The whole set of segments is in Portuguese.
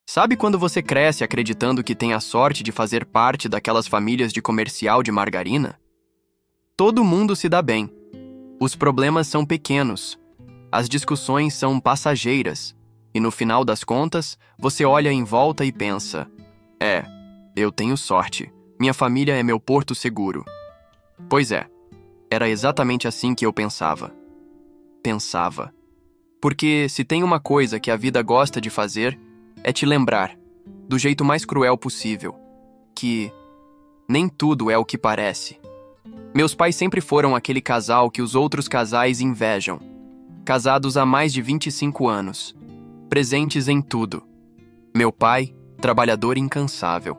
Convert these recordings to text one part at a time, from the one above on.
Sabe quando você cresce acreditando que tem a sorte de fazer parte daquelas famílias de comercial de margarina? Todo mundo se dá bem. Os problemas são pequenos. As discussões são passageiras. E no final das contas, você olha em volta e pensa: eu tenho sorte. Minha família é meu porto seguro. Pois é, era exatamente assim que eu pensava. Porque se tem uma coisa que a vida gosta de fazer, é te lembrar, do jeito mais cruel possível, que nem tudo é o que parece. Meus pais sempre foram aquele casal que os outros casais invejam. Casados há mais de 25 anos. Presentes em tudo. Meu pai, trabalhador incansável.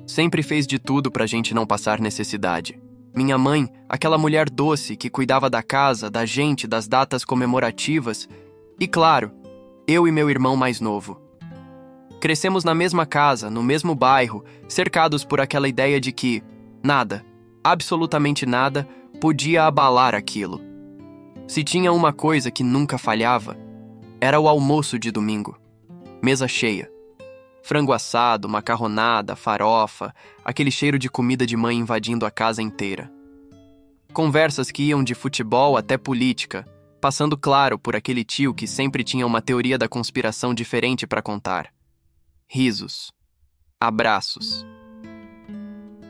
Sempre fez de tudo pra gente não passar necessidade. Minha mãe, aquela mulher doce que cuidava da casa, da gente, das datas comemorativas. E claro, eu e meu irmão mais novo. Crescemos na mesma casa, no mesmo bairro, cercados por aquela ideia de que nada, absolutamente nada, podia abalar aquilo. Se tinha uma coisa que nunca falhava, era o almoço de domingo. Mesa cheia. Frango assado, macarronada, farofa, aquele cheiro de comida de mãe invadindo a casa inteira. Conversas que iam de futebol até política, passando claro por aquele tio que sempre tinha uma teoria da conspiração diferente para contar. Risos. Abraços.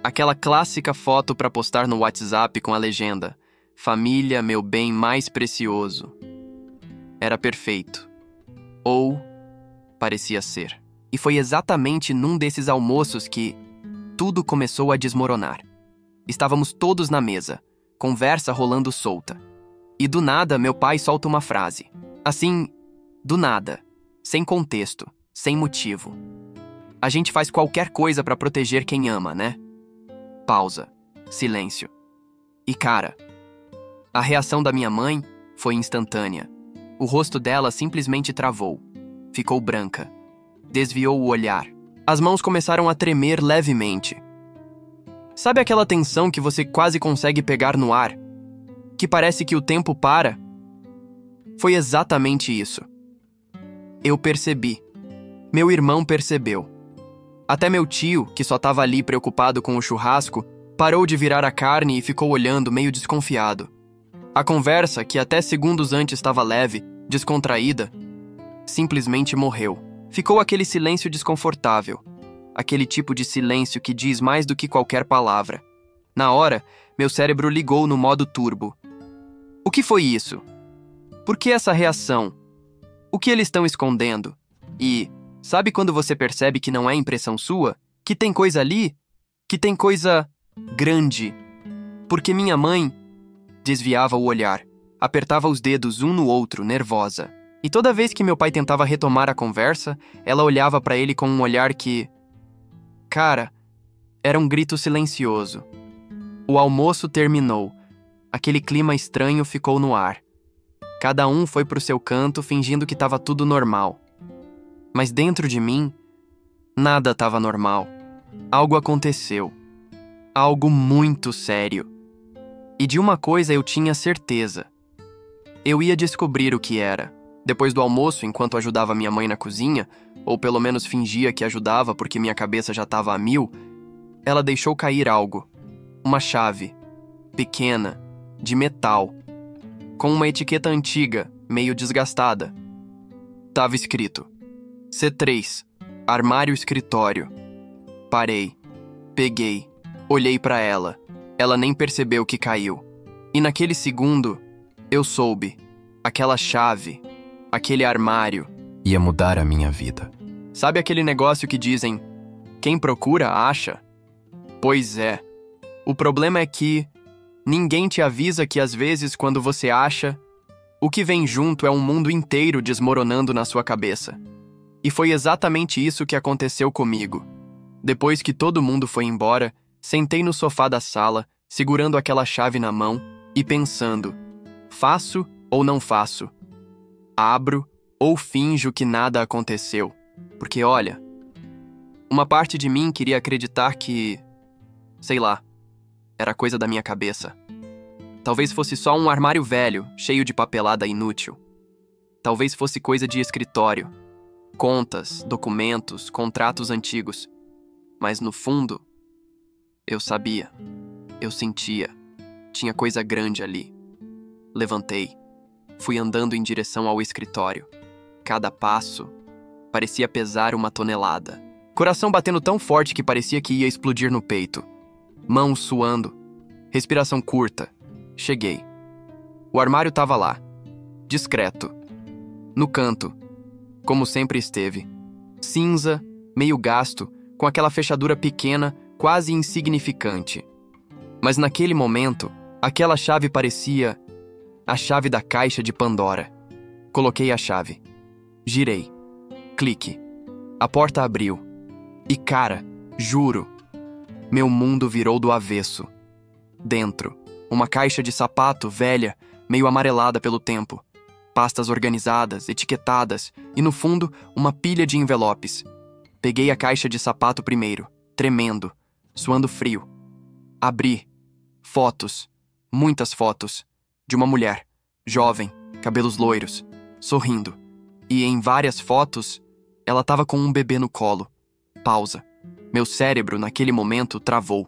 Aquela clássica foto para postar no WhatsApp com a legenda: família, meu bem mais precioso. Era perfeito. Ou parecia ser. E foi exatamente num desses almoços que tudo começou a desmoronar. Estávamos todos na mesa, conversa rolando solta. E do nada, meu pai solta uma frase. Assim, do nada, sem contexto, sem motivo. A gente faz qualquer coisa para proteger quem ama, né? Pausa. Silêncio. E cara, a reação da minha mãe foi instantânea. O rosto dela simplesmente travou. Ficou branca. Desviou o olhar. As mãos começaram a tremer levemente. Sabe aquela tensão que você quase consegue pegar no ar? Que parece que o tempo para? Foi exatamente isso. Eu percebi. Meu irmão percebeu. Até meu tio, que só estava ali preocupado com o churrasco, parou de virar a carne e ficou olhando meio desconfiado. A conversa, que até segundos antes estava leve, descontraída, simplesmente morreu. Ficou aquele silêncio desconfortável. Aquele tipo de silêncio que diz mais do que qualquer palavra. Na hora, meu cérebro ligou no modo turbo. O que foi isso? Por que essa reação? O que eles estão escondendo? E sabe quando você percebe que não é impressão sua? Que tem coisa ali? Que tem coisa grande? Porque minha mãe desviava o olhar, apertava os dedos um no outro, nervosa. E toda vez que meu pai tentava retomar a conversa, ela olhava para ele com um olhar que... Cara, era um grito silencioso. O almoço terminou. Aquele clima estranho ficou no ar. Cada um foi pro seu canto, fingindo que estava tudo normal. Mas dentro de mim, nada estava normal. Algo aconteceu. Algo muito sério. E de uma coisa eu tinha certeza. Eu ia descobrir o que era. Depois do almoço, enquanto ajudava minha mãe na cozinha, ou pelo menos fingia que ajudava porque minha cabeça já estava a mil, ela deixou cair algo. Uma chave. Pequena. De metal. Com uma etiqueta antiga, meio desgastada. Tava escrito: C3, armário escritório. Parei. Peguei. Olhei pra ela. Ela nem percebeu que caiu. E naquele segundo, eu soube. Aquela chave, aquele armário, ia mudar a minha vida. Sabe aquele negócio que dizem: quem procura, acha? Pois é. O problema é que ninguém te avisa que às vezes quando você acha, o que vem junto é um mundo inteiro desmoronando na sua cabeça. E foi exatamente isso que aconteceu comigo. Depois que todo mundo foi embora, sentei no sofá da sala, segurando aquela chave na mão e pensando: faço ou não faço? Abro ou finjo que nada aconteceu? Porque olha, uma parte de mim queria acreditar que, sei lá, era coisa da minha cabeça. Talvez fosse só um armário velho, cheio de papelada inútil. Talvez fosse coisa de escritório. contas, documentos, contratos antigos. Mas no fundo, eu sabia, eu sentia, tinha coisa grande ali. Levantei, fui andando em direção ao escritório. Cada passo parecia pesar uma tonelada. Coração batendo tão forte que parecia que ia explodir no peito. Mãos suando, respiração curta. Cheguei. O armário estava lá, discreto. No canto, como sempre esteve. Cinza, meio gasto, com aquela fechadura pequena, quase insignificante. Mas naquele momento, aquela chave parecia a chave da caixa de Pandora. Coloquei a chave. Girei. Clique. A porta abriu. E cara, juro, meu mundo virou do avesso. Dentro, uma caixa de sapato velha, meio amarelada pelo tempo. Pastas organizadas, etiquetadas e, no fundo, uma pilha de envelopes. Peguei a caixa de sapato primeiro, tremendo, suando frio. Abri. Fotos, muitas fotos, de uma mulher, jovem, cabelos loiros, sorrindo. E em várias fotos, ela estava com um bebê no colo. Pausa. Meu cérebro, naquele momento, travou.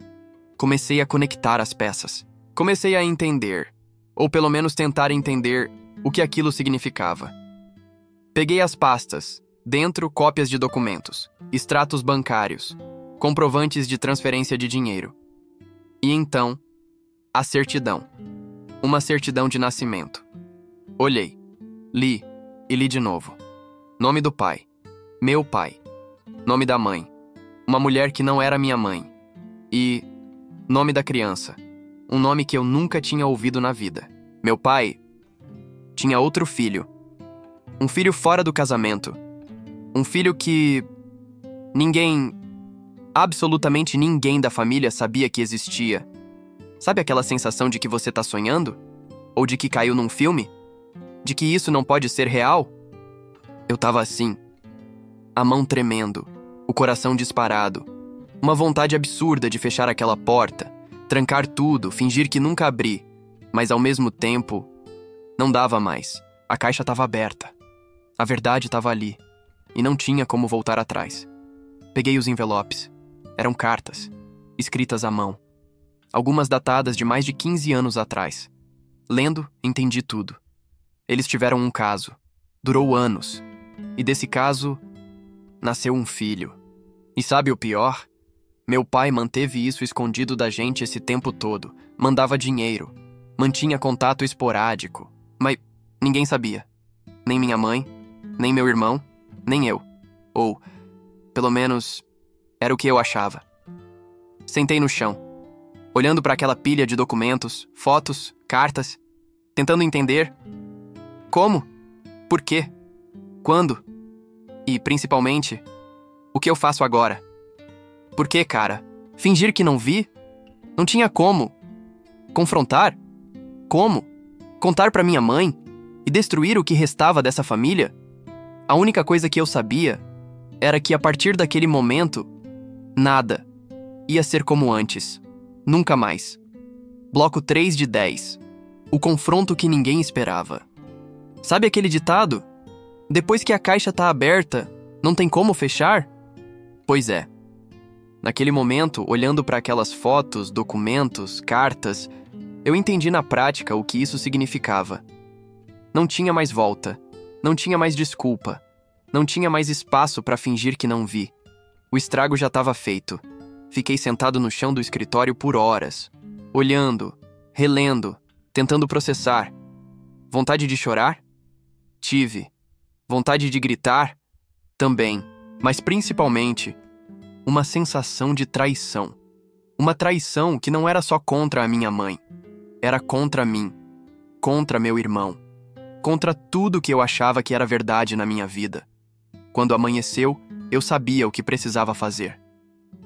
Comecei a conectar as peças. Comecei a entender, ou pelo menos tentar entender, o que aquilo significava. Peguei as pastas, dentro cópias de documentos, extratos bancários, comprovantes de transferência de dinheiro. E então, a certidão. Uma certidão de nascimento. Olhei, li e li de novo. Nome do pai. Meu pai. Nome da mãe. Uma mulher que não era minha mãe. E nome da criança. Um nome que eu nunca tinha ouvido na vida. Meu pai tinha outro filho. Um filho fora do casamento. Um filho que ninguém, absolutamente ninguém da família sabia que existia. Sabe aquela sensação de que você tá sonhando? Ou de que caiu num filme? De que isso não pode ser real? Eu tava assim. A mão tremendo, o coração disparado. Uma vontade absurda de fechar aquela porta, trancar tudo, fingir que nunca abri. Mas ao mesmo tempo, não dava mais. A caixa estava aberta. A verdade estava ali. E não tinha como voltar atrás. Peguei os envelopes. Eram cartas, escritas à mão. Algumas datadas de mais de 15 anos atrás. Lendo, entendi tudo. Eles tiveram um caso. Durou anos. E desse caso, nasceu um filho. E sabe o pior? Meu pai manteve isso escondido da gente esse tempo todo. Mandava dinheiro. Mantinha contato esporádico. Mas ninguém sabia. Nem minha mãe, nem meu irmão, nem eu. Ou, pelo menos, era o que eu achava. Sentei no chão, olhando para aquela pilha de documentos, fotos, cartas, tentando entender como, por quê, quando e, principalmente, o que eu faço agora. Por quê, cara? Fingir que não vi? Não tinha como. Confrontar? Como? Contar para minha mãe? E destruir o que restava dessa família? A única coisa que eu sabia era que a partir daquele momento, nada ia ser como antes. Nunca mais. Bloco 3 de 10. O confronto que ninguém esperava. Sabe aquele ditado? Depois que a caixa tá aberta, não tem como fechar? Pois é. Naquele momento, olhando para aquelas fotos, documentos, cartas, eu entendi na prática o que isso significava. Não tinha mais volta. Não tinha mais desculpa. Não tinha mais espaço para fingir que não vi. O estrago já estava feito. Fiquei sentado no chão do escritório por horas, olhando, relendo, tentando processar. Vontade de chorar? Tive. Vontade de gritar? Também. Mas principalmente, uma sensação de traição. Uma traição que não era só contra a minha mãe. Era contra mim. Contra meu irmão. Contra tudo que eu achava que era verdade na minha vida. Quando amanheceu, eu sabia o que precisava fazer.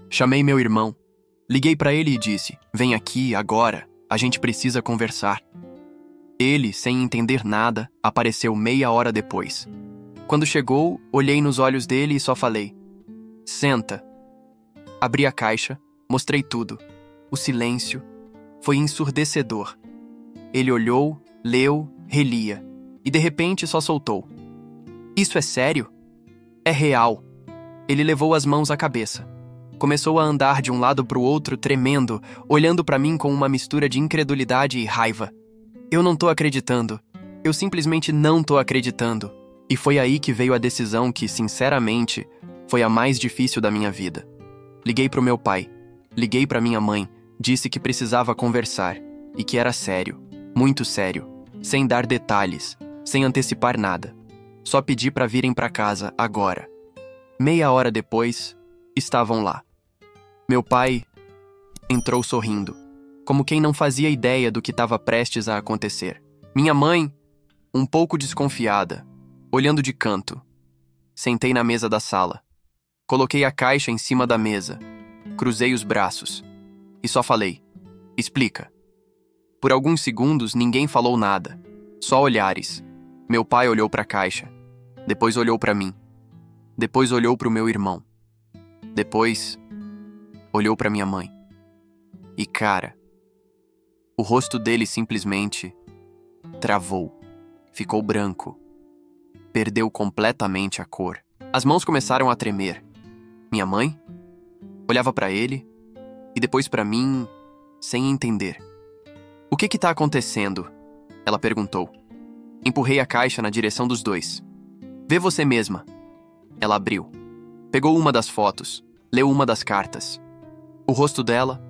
Chamei meu irmão. Liguei para ele e disse: "Vem aqui, agora. A gente precisa conversar." Ele, sem entender nada, apareceu meia hora depois. Quando chegou, olhei nos olhos dele e só falei: "Senta." Abri a caixa, mostrei tudo. O silêncio foi ensurdecedor. Ele olhou, leu, relia, e de repente só soltou: "Isso é sério?" É real. Ele levou as mãos à cabeça. Começou a andar de um lado para o outro, tremendo, olhando para mim com uma mistura de incredulidade e raiva. Eu não tô acreditando. Eu simplesmente não tô acreditando. E foi aí que veio a decisão que, sinceramente, foi a mais difícil da minha vida. Liguei pro meu pai. Liguei pra minha mãe. Disse que precisava conversar. E que era sério. Muito sério. Sem dar detalhes. Sem antecipar nada. Só pedi pra virem pra casa, agora. Meia hora depois, estavam lá. Meu pai entrou sorrindo, como quem não fazia ideia do que estava prestes a acontecer. Minha mãe, um pouco desconfiada, olhando de canto. Sentei na mesa da sala. Coloquei a caixa em cima da mesa. Cruzei os braços. E só falei: explica. Por alguns segundos, ninguém falou nada. Só olhares. Meu pai olhou para a caixa. Depois olhou para mim. Depois olhou para o meu irmão. Depois, olhou para minha mãe. E, cara, o rosto dele simplesmente travou. Ficou branco. Perdeu completamente a cor. As mãos começaram a tremer. Minha mãe olhava para ele e depois para mim, sem entender. O que tá acontecendo? Ela perguntou. Empurrei a caixa na direção dos dois. Vê você mesma. Ela abriu. Pegou uma das fotos. Leu uma das cartas. O rosto dela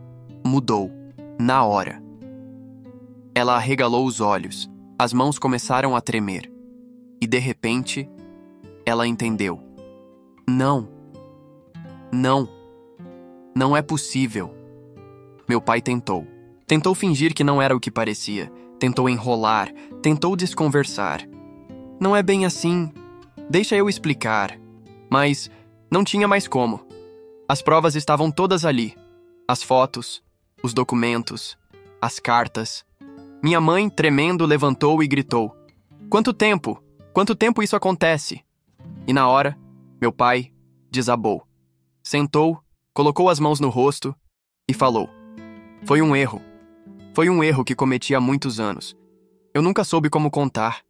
mudou. Na hora. Ela arregalou os olhos. As mãos começaram a tremer. E de repente, ela entendeu. Não. Não. Não é possível. Meu pai tentou. Tentou fingir que não era o que parecia. Tentou enrolar. Tentou desconversar. Não é bem assim. Deixa eu explicar. Mas não tinha mais como. As provas estavam todas ali. As fotos, os documentos, as cartas. Minha mãe, tremendo, levantou e gritou: Quanto tempo? Quanto tempo isso acontece? E na hora, meu pai desabou. Sentou, colocou as mãos no rosto e falou: Foi um erro. Foi um erro que cometi há muitos anos. Eu nunca soube como contar.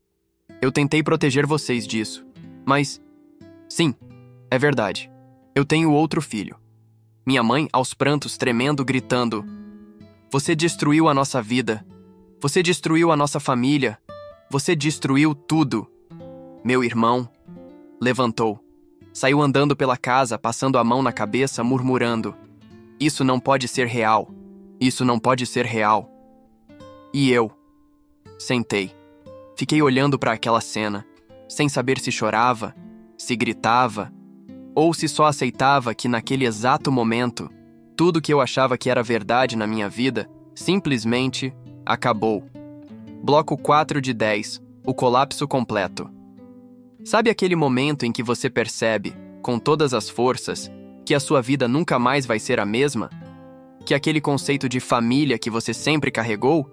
Eu tentei proteger vocês disso. Mas, sim, é verdade. Eu tenho outro filho. Minha mãe, aos prantos, tremendo, gritando: Você destruiu a nossa vida. Você destruiu a nossa família. Você destruiu tudo. Meu irmão levantou. Saiu andando pela casa, passando a mão na cabeça, murmurando: Isso não pode ser real. Isso não pode ser real. E eu sentei. Fiquei olhando para aquela cena, sem saber se chorava, se gritava, ou se só aceitava que naquele exato momento, tudo que eu achava que era verdade na minha vida, simplesmente acabou. Bloco 4 de 10, o colapso completo. Sabe aquele momento em que você percebe, com todas as forças, que a sua vida nunca mais vai ser a mesma? Que aquele conceito de família que você sempre carregou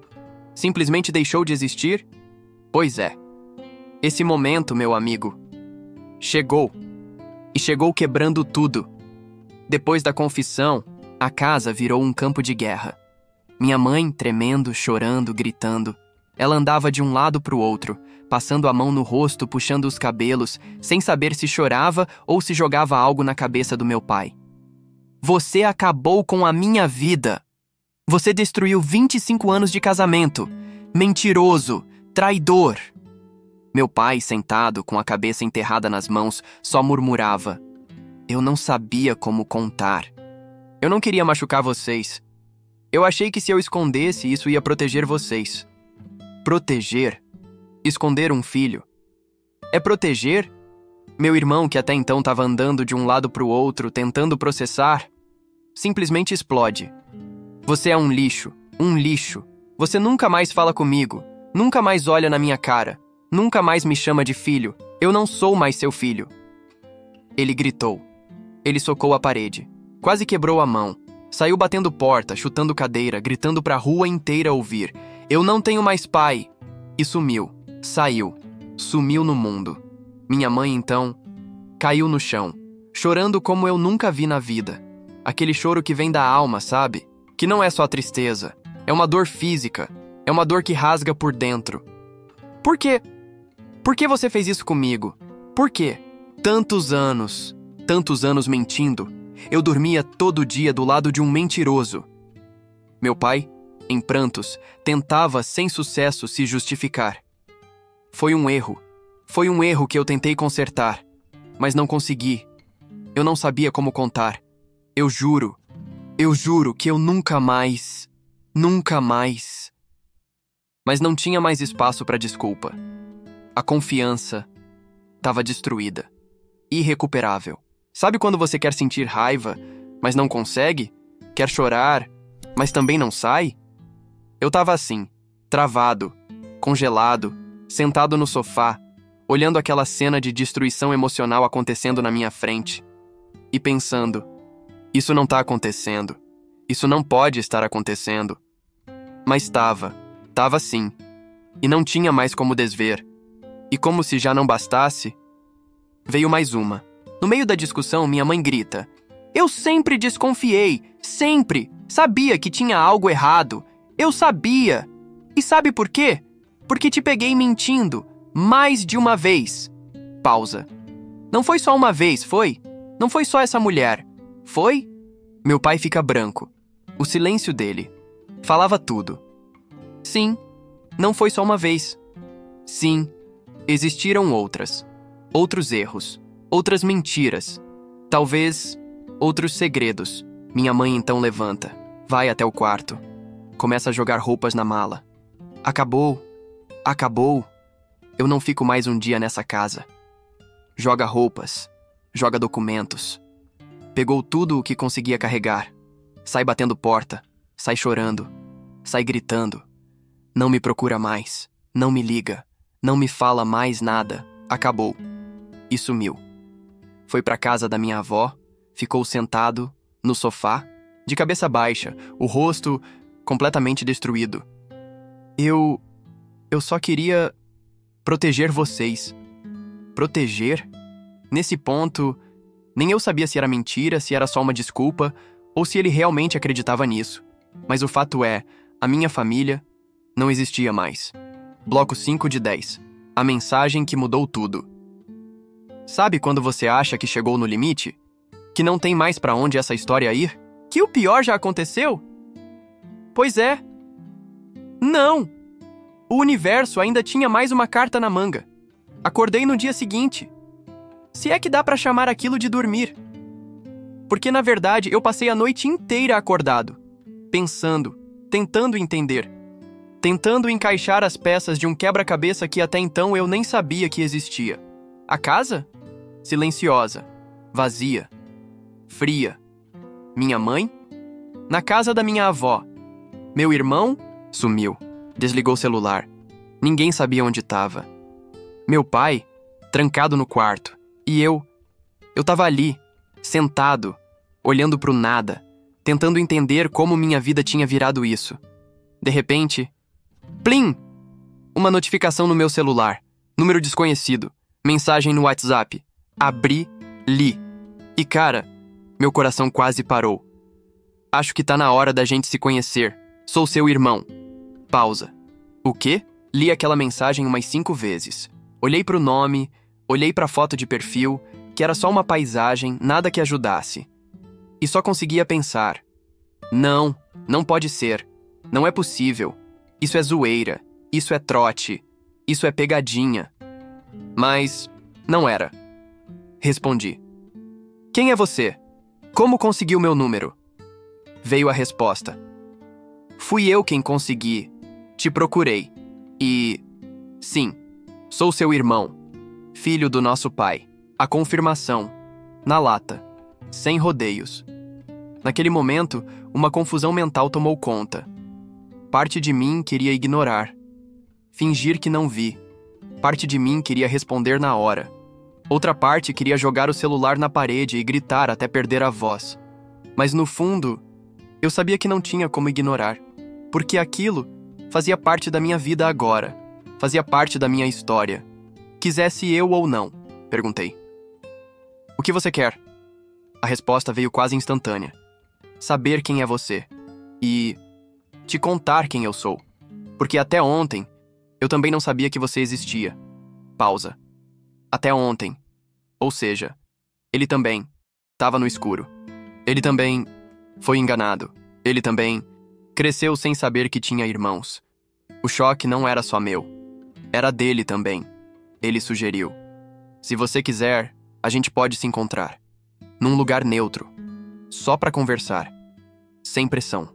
simplesmente deixou de existir? Pois é. Esse momento, meu amigo, chegou. E chegou quebrando tudo. Depois da confissão, a casa virou um campo de guerra. Minha mãe, tremendo, chorando, gritando. Ela andava de um lado para o outro, passando a mão no rosto, puxando os cabelos, sem saber se chorava ou se jogava algo na cabeça do meu pai. Você acabou com a minha vida. Você destruiu 25 anos de casamento. Mentiroso, traidor. Meu pai, sentado, com a cabeça enterrada nas mãos, só murmurava: Eu não sabia como contar. Eu não queria machucar vocês. Eu achei que se eu escondesse, isso ia proteger vocês. Proteger? Esconder um filho? É proteger? Meu irmão, que até então estava andando de um lado para o outro, tentando processar, simplesmente explode. Você é um lixo, um lixo. Você nunca mais fala comigo, nunca mais olha na minha cara, nunca mais me chama de filho. Eu não sou mais seu filho. Ele gritou. Ele socou a parede. Quase quebrou a mão. Saiu batendo porta, chutando cadeira, gritando para a rua inteira ouvir: Eu não tenho mais pai. E sumiu. Saiu. Sumiu no mundo. Minha mãe, então, caiu no chão, chorando como eu nunca vi na vida. Aquele choro que vem da alma, sabe? Que não é só tristeza. É uma dor física. É uma dor que rasga por dentro. Por quê? Por que você fez isso comigo? Por quê? Tantos anos mentindo. Eu dormia todo dia do lado de um mentiroso. Meu pai, em prantos, tentava sem sucesso se justificar. Foi um erro que eu tentei consertar, mas não consegui. Eu não sabia como contar. Eu juro que eu nunca mais. Mas não tinha mais espaço para desculpa. A confiança estava destruída, irrecuperável. Sabe quando você quer sentir raiva, mas não consegue? Quer chorar, mas também não sai? Eu estava assim, travado, congelado, sentado no sofá, olhando aquela cena de destruição emocional acontecendo na minha frente e pensando: isso não está acontecendo. Isso não pode estar acontecendo. Mas estava sim, e não tinha mais como desver. E como se já não bastasse, veio mais uma. No meio da discussão, minha mãe grita: eu sempre desconfiei, sempre. Sabia que tinha algo errado. Eu sabia. E sabe por quê? Porque te peguei mentindo mais de uma vez. Pausa. Não foi só uma vez, foi? Não foi só essa mulher. Foi? Meu pai fica branco. O silêncio dele falava tudo. Sim, não foi só uma vez. Sim, existiram outras. Outros erros. Outras mentiras. Talvez outros segredos. Minha mãe então levanta. Vai até o quarto. Começa a jogar roupas na mala. Acabou. Eu não fico mais um dia nessa casa. Joga roupas. Joga documentos. Pegou tudo o que conseguia carregar. Sai batendo porta. Sai chorando. Sai gritando. Não me procura mais. Não me liga. Não me fala mais nada. Acabou. E sumiu. Foi pra casa da minha avó. Ficou sentado no sofá, de cabeça baixa, o rosto completamente destruído. Eu só queria proteger vocês. Proteger? Nesse ponto, nem eu sabia se era mentira, se era só uma desculpa, ou se ele realmente acreditava nisso. Mas o fato é, a minha família não existia mais. Bloco 5 de 10. A mensagem que mudou tudo. Sabe quando você acha que chegou no limite? Que não tem mais pra onde essa história ir? Que o pior já aconteceu? Pois é. Não! O universo ainda tinha mais uma carta na manga. Acordei no dia seguinte. Se é que dá pra chamar aquilo de dormir. Porque, na verdade, eu passei a noite inteira acordado, pensando, tentando entender, tentando encaixar as peças de um quebra-cabeça que até então eu nem sabia que existia. A casa? Silenciosa, vazia, fria. Minha mãe? Na casa da minha avó. Meu irmão? Sumiu. Desligou o celular. Ninguém sabia onde estava. Meu pai? Trancado no quarto. E eu tava ali, sentado, olhando pro nada, tentando entender como minha vida tinha virado isso. De repente, plim! Uma notificação no meu celular. Número desconhecido. Mensagem no WhatsApp. Abri, li. E cara, meu coração quase parou. Acho que tá na hora da gente se conhecer. Sou seu irmão. Pausa. O quê? Li aquela mensagem umas 5 vezes. Olhei pro nome, olhei pra foto de perfil, que era só uma paisagem, nada que ajudasse. E só conseguia pensar. Não, não pode ser. Não é possível. Isso é zoeira. Isso é trote. Isso é pegadinha. Mas não era. Respondi. Quem é você? Como conseguiu meu número? Veio a resposta. Fui eu quem consegui. Te procurei. E... sim, sou seu irmão. Filho do nosso pai. A confirmação. Na lata. Sem rodeios. Naquele momento, uma confusão mental tomou conta. Parte de mim queria ignorar. Fingir que não vi. Parte de mim queria responder na hora. Outra parte queria jogar o celular na parede e gritar até perder a voz. Mas no fundo, eu sabia que não tinha como ignorar. Porque aquilo fazia parte da minha vida agora. Fazia parte da minha história. Quisesse eu ou não, perguntei. O que você quer? A resposta veio quase instantânea. Saber quem é você. E te contar quem eu sou. Porque até ontem, eu também não sabia que você existia. Pausa. Até ontem. Ou seja, ele também estava no escuro. Ele também foi enganado. Ele também cresceu sem saber que tinha irmãos. O choque não era só meu. Era dele também. Ele sugeriu: se você quiser, a gente pode se encontrar. Num lugar neutro. Só pra conversar. Sem pressão.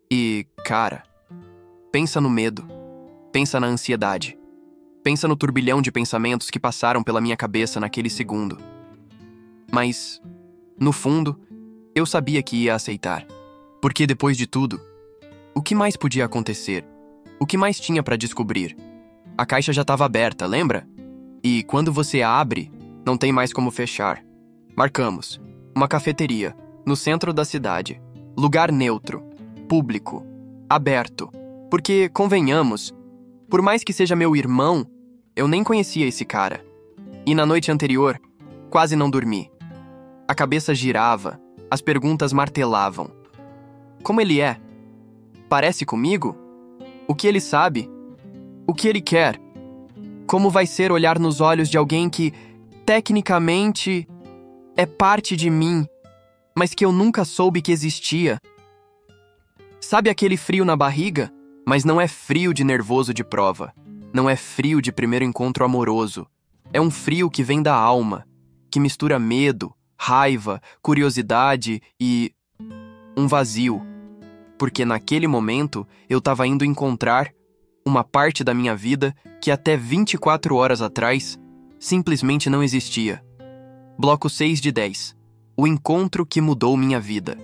E, cara, pensa no medo. Pensa na ansiedade. Pensa no turbilhão de pensamentos que passaram pela minha cabeça naquele segundo. Mas, no fundo, eu sabia que ia aceitar. Porque depois de tudo, o que mais podia acontecer? O que mais tinha pra descobrir? A caixa já estava aberta, lembra? E quando você abre, não tem mais como fechar. Marcamos uma cafeteria no centro da cidade. Lugar neutro, público, aberto. Porque, convenhamos, por mais que seja meu irmão, eu nem conhecia esse cara. E na noite anterior, quase não dormi. A cabeça girava, as perguntas martelavam. Como ele é? Parece comigo? O que ele sabe? O que ele quer? Como vai ser olhar nos olhos de alguém que, tecnicamente, é parte de mim, mas que eu nunca soube que existia? Sabe aquele frio na barriga? Mas não é frio de nervoso de prova. Não é frio de primeiro encontro amoroso. É um frio que vem da alma, que mistura medo, raiva, curiosidade e um vazio. Porque naquele momento eu estava indo encontrar uma parte da minha vida que até 24 horas atrás simplesmente não existia. Bloco 6 de 10. O encontro que mudou minha vida.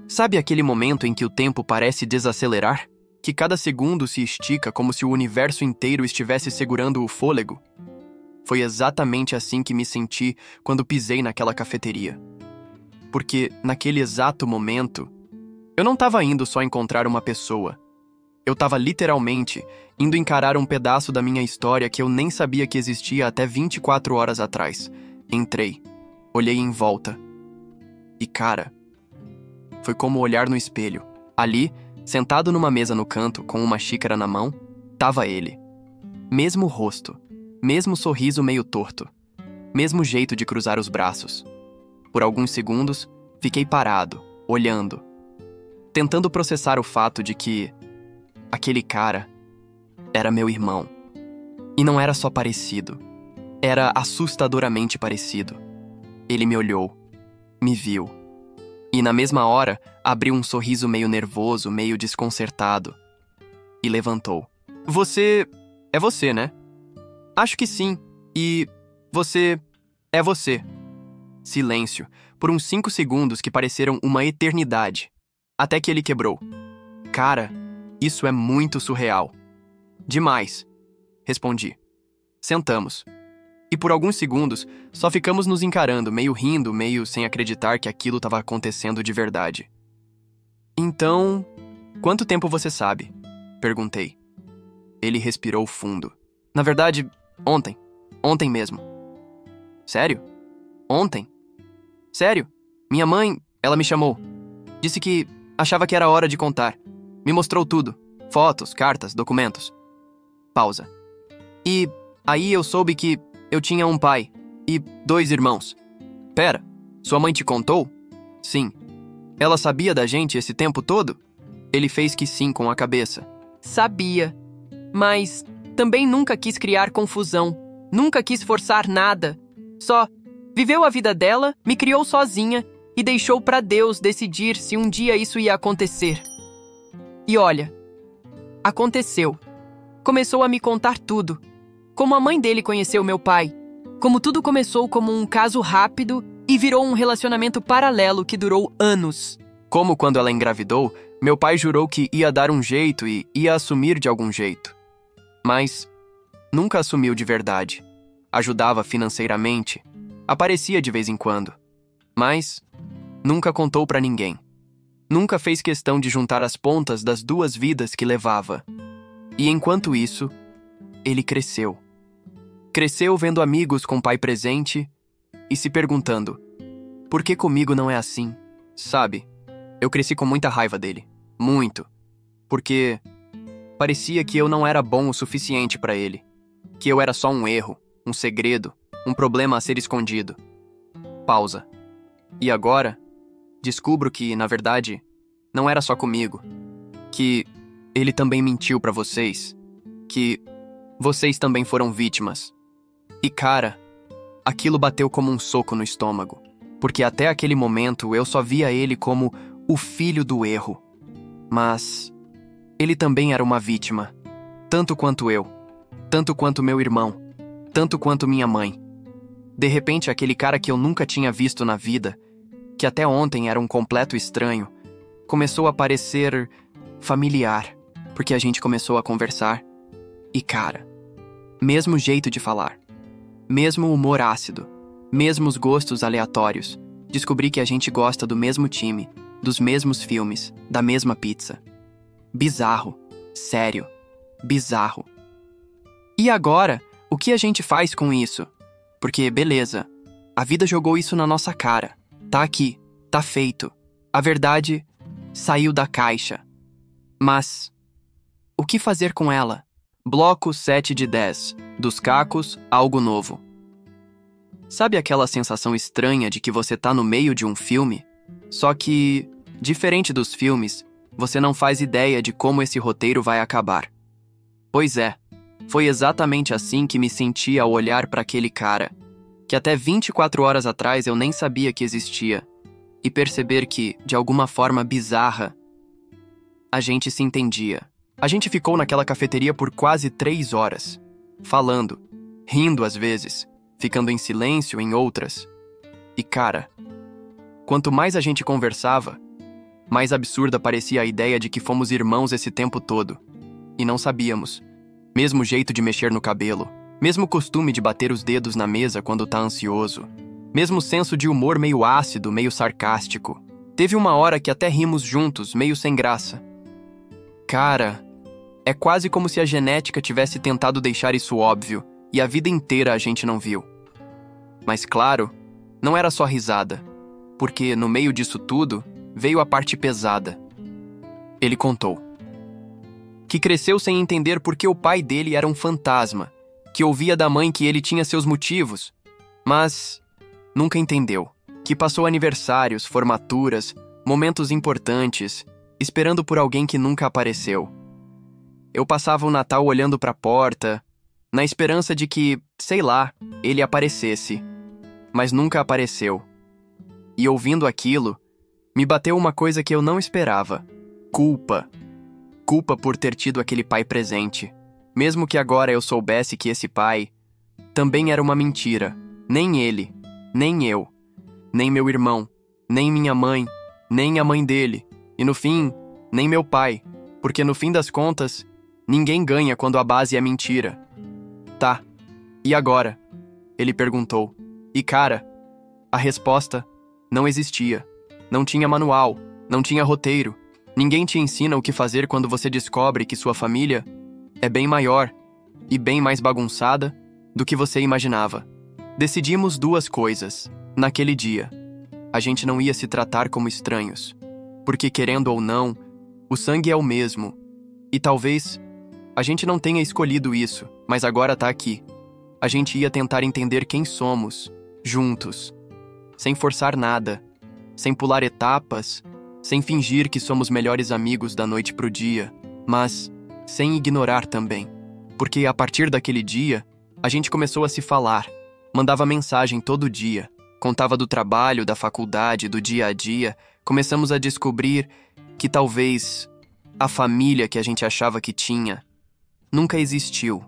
Sabe aquele momento em que o tempo parece desacelerar? Que cada segundo se estica como se o universo inteiro estivesse segurando o fôlego? Foi exatamente assim que me senti quando pisei naquela cafeteria. Porque, naquele exato momento, eu não estava indo só encontrar uma pessoa. Eu estava literalmente indo encarar um pedaço da minha história que eu nem sabia que existia até 24 horas atrás. Entrei, olhei em volta. E, cara, foi como olhar no espelho. Ali, sentado numa mesa no canto, com uma xícara na mão, tava ele. Mesmo rosto, mesmo sorriso meio torto, mesmo jeito de cruzar os braços. Por alguns segundos, fiquei parado, olhando, tentando processar o fato de que aquele cara era meu irmão. E não era só parecido, era assustadoramente parecido. Ele me olhou, me viu. E na mesma hora, abriu um sorriso meio nervoso, meio desconcertado. E levantou. Você é você, né? Acho que sim. E você é você. Silêncio, por uns 5 segundos que pareceram uma eternidade. Até que ele quebrou. Cara, isso é muito surreal. Demais, respondi. Sentamos. E por alguns segundos, só ficamos nos encarando, meio rindo, meio sem acreditar que aquilo estava acontecendo de verdade. Então, quanto tempo você sabe? Perguntei. Ele respirou fundo. Na verdade, ontem. Ontem mesmo. Sério? Ontem? Sério? Minha mãe, ela me chamou. Disse que achava que era hora de contar. Me mostrou tudo. Fotos, cartas, documentos. Pausa. E aí eu soube que eu tinha um pai e 2 irmãos. Pera, sua mãe te contou? Sim. Ela sabia da gente esse tempo todo? Ele fez que sim com a cabeça. Sabia. Mas também nunca quis criar confusão. Nunca quis forçar nada. Só viveu a vida dela, me criou sozinha e deixou pra Deus decidir se um dia isso ia acontecer. E olha, aconteceu. Começou a me contar tudo. Como a mãe dele conheceu meu pai. Como tudo começou como um caso rápido e virou um relacionamento paralelo que durou anos. Como quando ela engravidou, meu pai jurou que ia dar um jeito e ia assumir de algum jeito. Mas nunca assumiu de verdade. Ajudava financeiramente. Aparecia de vez em quando. Mas nunca contou pra ninguém. Nunca fez questão de juntar as pontas das 2 vidas que levava. E enquanto isso, ele cresceu. Cresceu vendo amigos com pai presente e se perguntando: por que comigo não é assim? Sabe, eu cresci com muita raiva dele. Muito. Porque parecia que eu não era bom o suficiente pra ele. Que eu era só um erro, um segredo. um problema a ser escondido. Pausa. E agora, descubro que, na verdade, não era só comigo. Que ele também mentiu pra vocês. Que vocês também foram vítimas. E cara, aquilo bateu como um soco no estômago. Porque até aquele momento eu só via ele como o filho do erro. Mas ele também era uma vítima. Tanto quanto eu. Tanto quanto meu irmão. Tanto quanto minha mãe. De repente, aquele cara que eu nunca tinha visto na vida, que até ontem era um completo estranho, começou a parecer familiar, porque a gente começou a conversar. E cara, mesmo jeito de falar, mesmo humor ácido, mesmos gostos aleatórios, descobri que a gente gosta do mesmo time, dos mesmos filmes, da mesma pizza. Bizarro, sério, bizarro. E agora, o que a gente faz com isso? Porque, beleza, a vida jogou isso na nossa cara. Tá aqui, tá feito. A verdade saiu da caixa. Mas o que fazer com ela? Bloco 7 de 10. Dos cacos, algo novo. Sabe aquela sensação estranha de que você tá no meio de um filme? Só que, diferente dos filmes, você não faz ideia de como esse roteiro vai acabar. Pois é, foi exatamente assim que me senti ao olhar para aquele cara, que até 24 horas atrás eu nem sabia que existia, e perceber que, de alguma forma bizarra, a gente se entendia. A gente ficou naquela cafeteria por quase 3 horas, falando, rindo às vezes, ficando em silêncio em outras. E cara, quanto mais a gente conversava, mais absurda parecia a ideia de que fomos irmãos esse tempo todo. E não sabíamos. Mesmo jeito de mexer no cabelo, mesmo costume de bater os dedos na mesa quando tá ansioso, mesmo senso de humor meio ácido, meio sarcástico. Teve uma hora que até rimos juntos, meio sem graça. Cara, é quase como se a genética tivesse tentado deixar isso óbvio e a vida inteira a gente não viu. Mas claro, não era só risada, porque no meio disso tudo veio a parte pesada. Ele contou que cresceu sem entender por que o pai dele era um fantasma, que ouvia da mãe que ele tinha seus motivos, mas nunca entendeu, que passou aniversários, formaturas, momentos importantes, esperando por alguém que nunca apareceu. Eu passava o Natal olhando para a porta, na esperança de que, sei lá, ele aparecesse, mas nunca apareceu. E ouvindo aquilo, me bateu uma coisa que eu não esperava: culpa. Culpa por ter tido aquele pai presente, mesmo que agora eu soubesse que esse pai também era uma mentira. Nem ele, nem eu, nem meu irmão, nem minha mãe, nem a mãe dele, e no fim, nem meu pai, porque no fim das contas, ninguém ganha quando a base é mentira. Tá, e agora? Ele perguntou. E cara, a resposta não existia. Não tinha manual, não tinha roteiro. Ninguém te ensina o que fazer quando você descobre que sua família é bem maior e bem mais bagunçada do que você imaginava. Decidimos 2 coisas naquele dia. A gente não ia se tratar como estranhos, porque querendo ou não, o sangue é o mesmo. E talvez a gente não tenha escolhido isso, mas agora tá aqui. A gente ia tentar entender quem somos, juntos, sem forçar nada, sem pular etapas, sem fingir que somos melhores amigos da noite pro dia, mas sem ignorar também. Porque a partir daquele dia, a gente começou a se falar, mandava mensagem todo dia, contava do trabalho, da faculdade, do dia a dia, começamos a descobrir que talvez a família que a gente achava que tinha nunca existiu,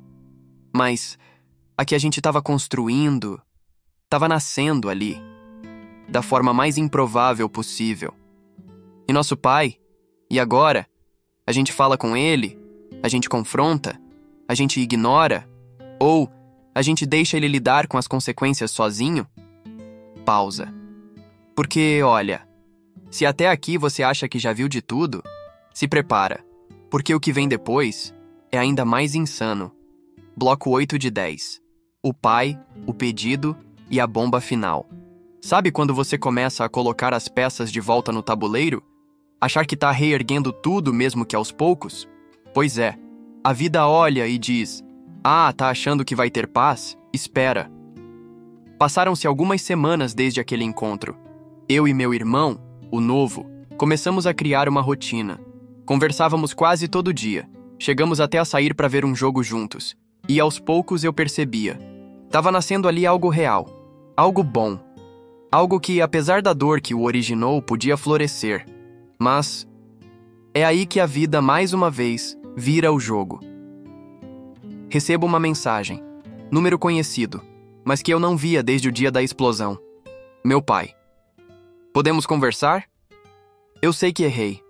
mas a que a gente estava construindo, estava nascendo ali, da forma mais improvável possível. E nosso pai, e agora? A gente fala com ele? A gente confronta? A gente ignora? Ou a gente deixa ele lidar com as consequências sozinho? Pausa. Porque, olha, se até aqui você acha que já viu de tudo, se prepara, porque o que vem depois é ainda mais insano. Bloco 8 de 10. O pai, o pedido e a bomba final. Sabe quando você começa a colocar as peças de volta no tabuleiro? Achar que tá reerguendo tudo mesmo que aos poucos? Pois é, a vida olha e diz: ah, tá achando que vai ter paz? Espera. Passaram-se algumas semanas desde aquele encontro. Eu e meu irmão, o novo, começamos a criar uma rotina. Conversávamos quase todo dia. Chegamos até a sair para ver um jogo juntos. E aos poucos eu percebia. Estava nascendo ali algo real. Algo bom. Algo que, apesar da dor que o originou, podia florescer. Mas é aí que a vida, mais uma vez, vira o jogo. Recebo uma mensagem. Número conhecido, mas que eu não via desde o dia da explosão. Meu pai. Podemos conversar? Eu sei que errei.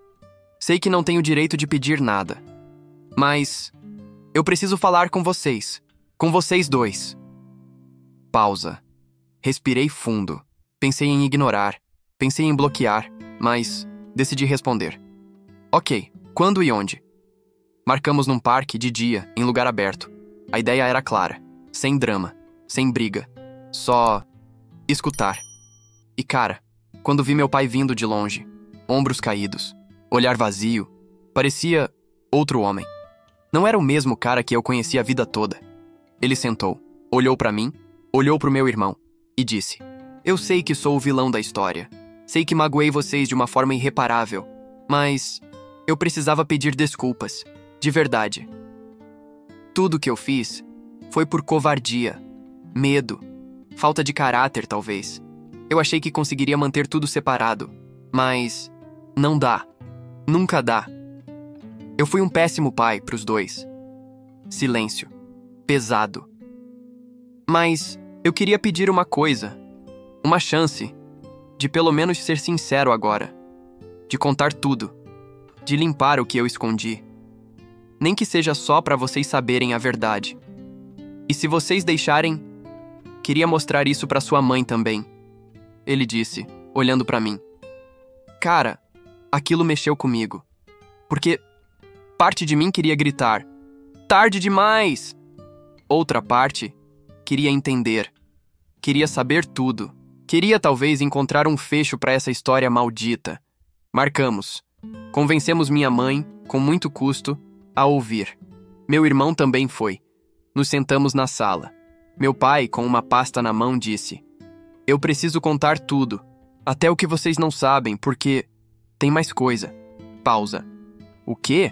Sei que não tenho direito de pedir nada. Mas eu preciso falar com vocês. Com vocês dois. Pausa. Respirei fundo. Pensei em ignorar. Pensei em bloquear. Mas decidi responder. Ok, quando e onde? Marcamos num parque de dia, em lugar aberto. A ideia era clara. Sem drama. Sem briga. Só escutar. E cara, quando vi meu pai vindo de longe, ombros caídos, olhar vazio, parecia outro homem. Não era o mesmo cara que eu conhecia a vida toda. Ele sentou, olhou pra mim, olhou pro meu irmão e disse: Eu sei que sou o vilão da história. Sei que magoei vocês de uma forma irreparável, mas eu precisava pedir desculpas, de verdade. Tudo que eu fiz foi por covardia, medo, falta de caráter, talvez. Eu achei que conseguiria manter tudo separado, mas não dá. Nunca dá. Eu fui um péssimo pai pros dois. Silêncio. Pesado. Mas eu queria pedir uma coisa. Uma chance. De pelo menos ser sincero agora. De contar tudo. De limpar o que eu escondi. Nem que seja só pra vocês saberem a verdade. E se vocês deixarem, queria mostrar isso pra sua mãe também. Ele disse, olhando pra mim. Cara, aquilo mexeu comigo. Porque parte de mim queria gritar: tarde demais! Outra parte queria entender. Queria saber tudo. Queria talvez encontrar um fecho pra essa história maldita. Marcamos. Convencemos minha mãe, com muito custo, a ouvir. Meu irmão também foi. Nos sentamos na sala. Meu pai, com uma pasta na mão, disse: Eu preciso contar tudo. Até o que vocês não sabem, porque tem mais coisa. Pausa. O quê?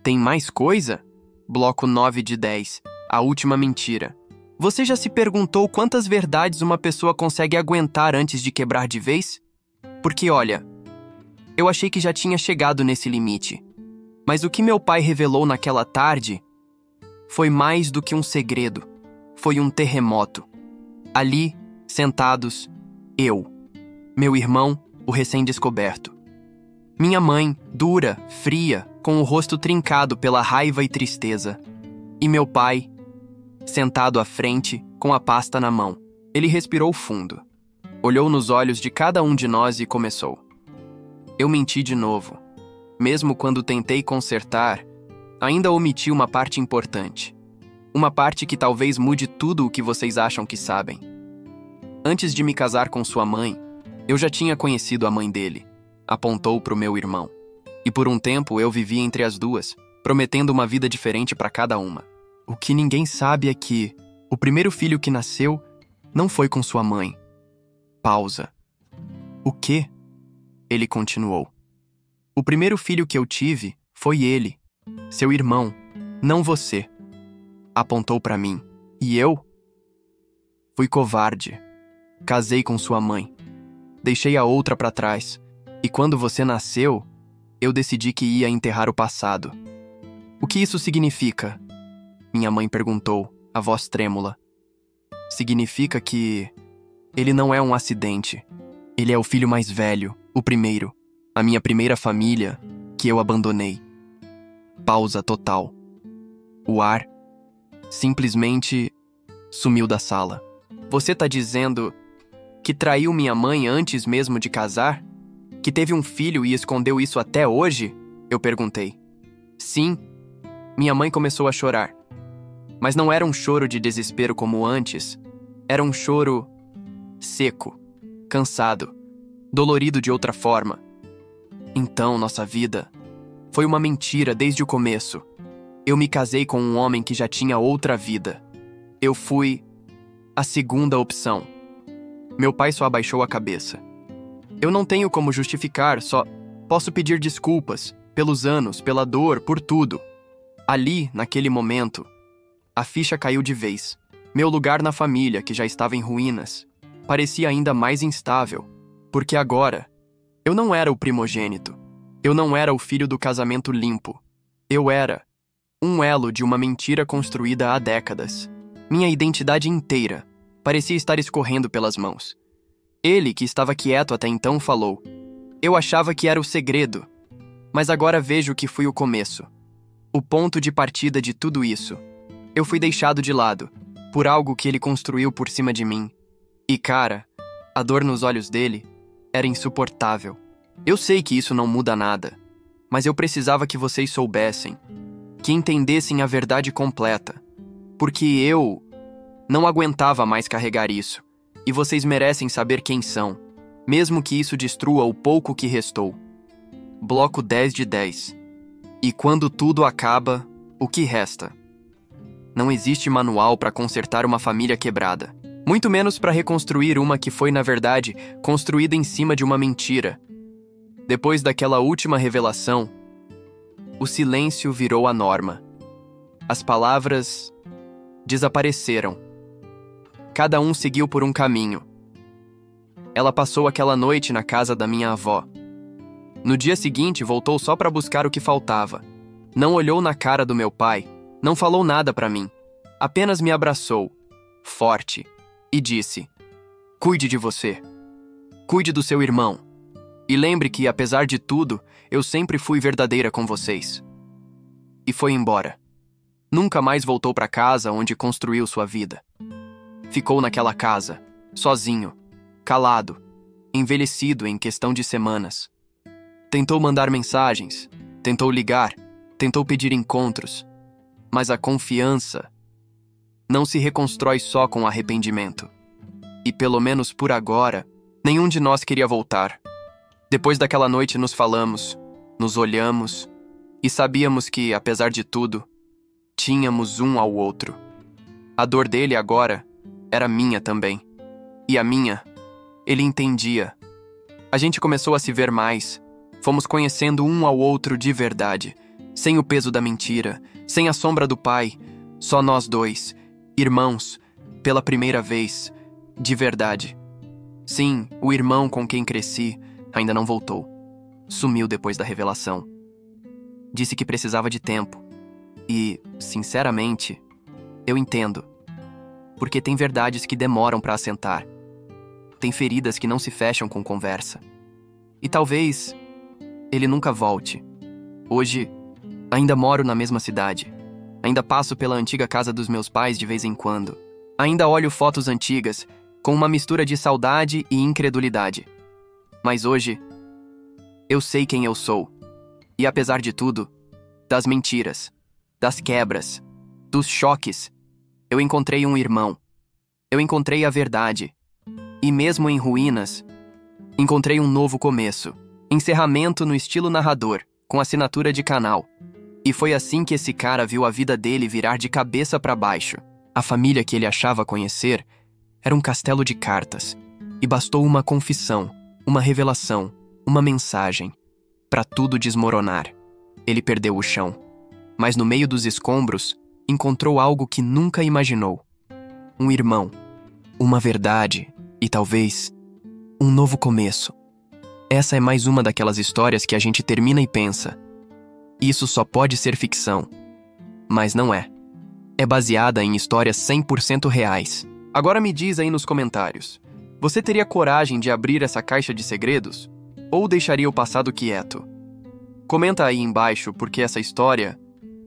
Tem mais coisa? Bloco 9 de 10. A última mentira. Você já se perguntou quantas verdades uma pessoa consegue aguentar antes de quebrar de vez? Porque, olha, eu achei que já tinha chegado nesse limite. Mas o que meu pai revelou naquela tarde foi mais do que um segredo. Foi um terremoto. Ali, sentados, eu, meu irmão, o recém-descoberto. Minha mãe, dura, fria, com o rosto trincado pela raiva e tristeza. E meu pai, sentado à frente, com a pasta na mão. Ele respirou fundo. Olhou nos olhos de cada um de nós e começou. Eu menti de novo. Mesmo quando tentei consertar, ainda omiti uma parte importante. Uma parte que talvez mude tudo o que vocês acham que sabem. Antes de me casar com sua mãe, eu já tinha conhecido a mãe dele. Apontou para o meu irmão. E por um tempo eu vivi entre as duas, prometendo uma vida diferente para cada uma. O que ninguém sabe é que o primeiro filho que nasceu não foi com sua mãe. Pausa. O quê? Ele continuou. O primeiro filho que eu tive foi ele, seu irmão, não você. Apontou para mim. E eu? Fui covarde. Casei com sua mãe. Deixei a outra para trás. E quando você nasceu, eu decidi que ia enterrar o passado. O que isso significa? Minha mãe perguntou, a voz trêmula. Significa que ele não é um acidente. Ele é o filho mais velho, o primeiro, a minha primeira família, que eu abandonei. Pausa total. O ar simplesmente sumiu da sala. Você tá dizendo que traiu minha mãe antes mesmo de casar? Que teve um filho e escondeu isso até hoje? Eu perguntei. Sim. Minha mãe começou a chorar. Mas não era um choro de desespero como antes. Era um choro seco, cansado, dolorido de outra forma. Então, nossa vida foi uma mentira desde o começo. Eu me casei com um homem que já tinha outra vida. Eu fui a segunda opção. Meu pai só abaixou a cabeça. Eu não tenho como justificar, só posso pedir desculpas, pelos anos, pela dor, por tudo. Ali, naquele momento, a ficha caiu de vez. Meu lugar na família, que já estava em ruínas, parecia ainda mais instável, porque agora, eu não era o primogênito. Eu não era o filho do casamento limpo. Eu era um elo de uma mentira construída há décadas. Minha identidade inteira parecia estar escorrendo pelas mãos. Ele, que estava quieto até então, falou: "Eu achava que era o segredo, mas agora vejo que fui o começo. O ponto de partida de tudo isso. Eu fui deixado de lado, por algo que ele construiu por cima de mim. E cara, a dor nos olhos dele era insuportável. Eu sei que isso não muda nada, mas eu precisava que vocês soubessem, que entendessem a verdade completa, porque eu não aguentava mais carregar isso, e vocês merecem saber quem são, mesmo que isso destrua o pouco que restou." Bloco 10 de 10. E quando tudo acaba, o que resta? Não existe manual para consertar uma família quebrada, muito menos para reconstruir uma que foi, na verdade, construída em cima de uma mentira. Depois daquela última revelação, o silêncio virou a norma. As palavras desapareceram. Cada um seguiu por um caminho. Ela passou aquela noite na casa da minha avó. No dia seguinte, voltou só para buscar o que faltava. Não olhou na cara do meu pai, não falou nada para mim. Apenas me abraçou, forte, e disse: "Cuide de você. Cuide do seu irmão. E lembre que, apesar de tudo, eu sempre fui verdadeira com vocês." E foi embora. Nunca mais voltou para casa onde construiu sua vida. Ficou naquela casa, sozinho, calado, envelhecido em questão de semanas. Tentou mandar mensagens, tentou ligar, tentou pedir encontros, mas a confiança não se reconstrói só com arrependimento. E pelo menos por agora, nenhum de nós queria voltar. Depois daquela noite nos falamos, nos olhamos e sabíamos que, apesar de tudo, tínhamos um ao outro. A dor dele agora era minha também. E a minha, ele entendia. A gente começou a se ver mais. Fomos conhecendo um ao outro de verdade, sem o peso da mentira, sem a sombra do pai, só nós dois, irmãos, pela primeira vez, de verdade. Sim, o irmão com quem cresci ainda não voltou. Sumiu depois da revelação. Disse que precisava de tempo. E, sinceramente, eu entendo. Porque tem verdades que demoram para assentar. Tem feridas que não se fecham com conversa. E talvez ele nunca volte. Hoje, ainda moro na mesma cidade. Ainda passo pela antiga casa dos meus pais de vez em quando. Ainda olho fotos antigas, com uma mistura de saudade e incredulidade. Mas hoje, eu sei quem eu sou. E apesar de tudo, das mentiras, das quebras, dos choques, eu encontrei um irmão. Eu encontrei a verdade. E mesmo em ruínas, encontrei um novo começo. Encerramento no estilo narrador, com assinatura de canal. E foi assim que esse cara viu a vida dele virar de cabeça para baixo. A família que ele achava conhecer era um castelo de cartas. E bastou uma confissão, uma revelação, uma mensagem, para tudo desmoronar. Ele perdeu o chão. Mas no meio dos escombros, encontrou algo que nunca imaginou. Um irmão, uma verdade e talvez um novo começo. Essa é mais uma daquelas histórias que a gente termina e pensa: isso só pode ser ficção. Mas não é. É baseada em histórias 100% reais. Agora me diz aí nos comentários: você teria coragem de abrir essa caixa de segredos? Ou deixaria o passado quieto? Comenta aí embaixo, porque essa história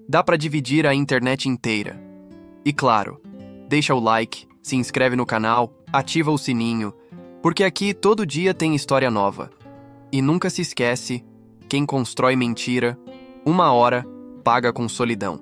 dá pra dividir a internet inteira. E claro, deixa o like, se inscreve no canal, ativa o sininho, porque aqui todo dia tem história nova. E nunca se esquece, quem constrói mentira, uma hora paga com solidão.